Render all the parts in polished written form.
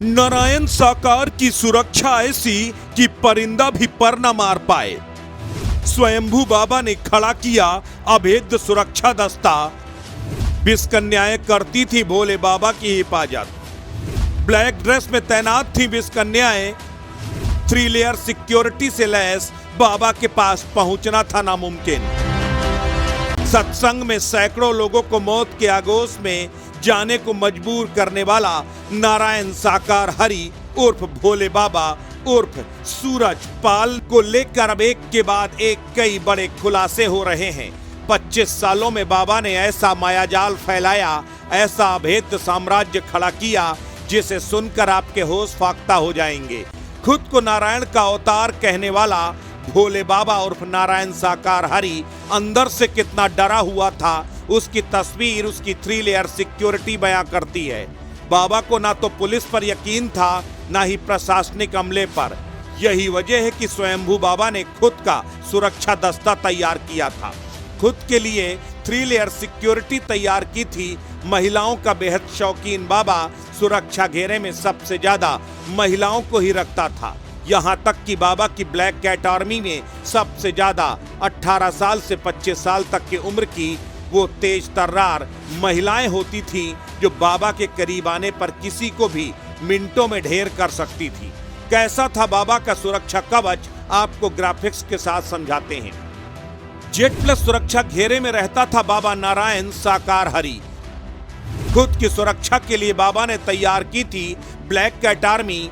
नारायण साकार की सुरक्षा ऐसी कि परिंदा भी पर न मार पाए। स्वयंभू बाबा ने खड़ा किया अभेद्य सुरक्षा दस्ता। विषकन्याएं करती थी भोले बाबा की हिफाजत। ब्लैक ड्रेस में तैनात थी विषकन्याएं। 3 लेयर सिक्योरिटी से लैस बाबा के पास पहुंचना था नामुमकिन। सत्संग में सैकड़ों लोगों को मौत के आगोश में जाने को मजबूर करने वाला नारायण साकार हरि उर्फ भोले बाबा उर्फ सूरज पाल को लेकर अब एक के बाद एक कई बड़े खुलासे हो रहे हैं। 25 सालों में बाबा ने ऐसा मायाजाल फैलाया, ऐसा अभेद्य साम्राज्य खड़ा किया जिसे सुनकर आपके होश फाख्ता हो जाएंगे। खुद को नारायण का अवतार कहने वाला भोले बाबा उर्फ नारायण साकार हरि अंदर से कितना डरा हुआ था, उसकी तस्वीर उसकी 3 लेयर सिक्योरिटी बयां करती है। बाबा को ना तो पुलिस पर यकीन था, ना ही प्रशासनिक अमले पर। यही वजह है कि स्वयंभू बाबा ने खुद का सुरक्षा दस्ता तैयार किया था। खुद के लिए 3 लेयर सिक्योरिटी तैयार की थी। महिलाओं का बेहद शौकीन बाबा सुरक्षा घेरे में सबसे ज्यादा महिलाओं को ही रखता था। यहाँ तक कि बाबा की ब्लैक कैट आर्मी में सबसे ज्यादा 18 साल से 25 साल तक की उम्र की वो तेज तर्रार महिलाएं होती थी, जो बाबा के करीब आने पर किसी को भी मिनटों में ढेर कर सकती थी। कैसा था बाबा का सुरक्षा कवच, आपको ग्राफिक्स के साथ समझाते हैं। जेट प्लस सुरक्षा घेरे में रहता था बाबा नारायण साकार हरि। खुद की सुरक्षा के लिए बाबा ने तैयार की थी ब्लैक कैट आर्मी।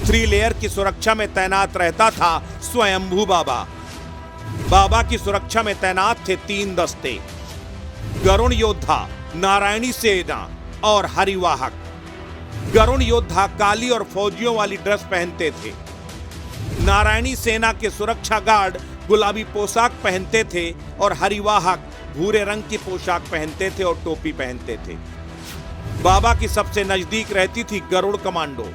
3 लेयर की सुरक्षा में तैनात रहता था स्वयंभू बाबा। बाबा की सुरक्षा में तैनात थे 3 दस्ते: गरुण योद्धा, नारायणी सेना और हरिवाहक। गरुण योद्धा काली और फौजियों वाली ड्रेस पहनते थे। नारायणी सेना के सुरक्षा गार्ड गुलाबी पोशाक पहनते थे और हरिवाहक भूरे रंग की पोशाक पहनते थे और टोपी पहनते थे। बाबा की सबसे नजदीक रहती थी गरुड़ कमांडो।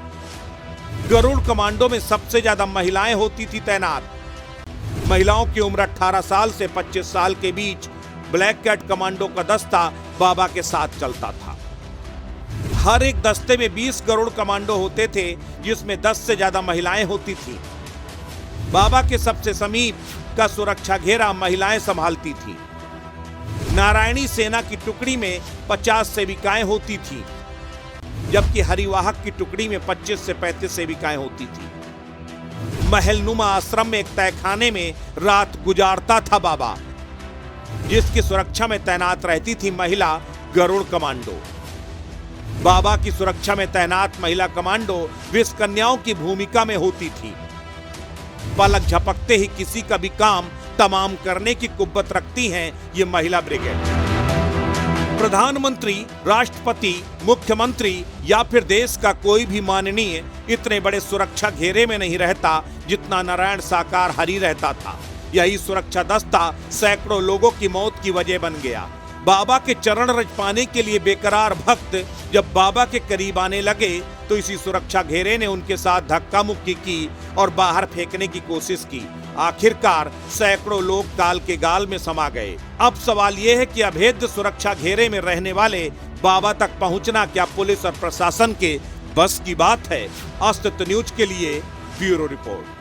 गरुड़ कमांडो में सबसे ज्यादा महिलाएं होती थी तैनात। महिलाओं की उम्र 18 साल से 25 साल के बीच। ब्लैक कैट कमांडो का दस्ता बाबा के साथ चलता था। हर एक दस्ते में 20 गरुड़ कमांडो होते थे, जिसमें 10 से ज्यादा महिलाएं होती थी। बाबा के सबसे समीप का सुरक्षा घेरा महिलाएं संभालती थी। नारायणी सेना की टुकड़ी में 50 सेविकाएं होती थी, जबकि हरिवाहक की टुकड़ी में 25 से 35 सेविकाएं होती थी। महलनुमा आश्रम में एक तहखाने में रात गुजारता था बाबा, जिसकी सुरक्षा में तैनात रहती थी महिला गरुड़ कमांडो। बाबा की सुरक्षा में तैनात महिला कमांडो विषकन्याओं की भूमिका में होती थी। पलक झपकते ही किसी का भी काम तमाम करने की कुव्वत रखती हैं ये महिला ब्रिगेड। प्रधानमंत्री, राष्ट्रपति, मुख्यमंत्री या फिर देश का कोई भी माननीय इतने बड़े सुरक्षा घेरे में नहीं रहता जितना नारायण साकार हरि रहता था। यही सुरक्षा दस्ता सैकड़ों लोगों की मौत की वजह बन गया। बाबा के चरण रज पाने के लिए बेकरार भक्त जब बाबा के करीब आने लगे तो इसी सुरक्षा घेरे ने उनके साथ धक्का मुक्की की और बाहर फेंकने की कोशिश की। आखिरकार सैकड़ों लोग काल के गाल में समा गए। अब सवाल यह है कि अभेद्य सुरक्षा घेरे में रहने वाले बाबा तक पहुंचना क्या पुलिस और प्रशासन के बस की बात है? अस्तित्व न्यूज के लिए ब्यूरो रिपोर्ट।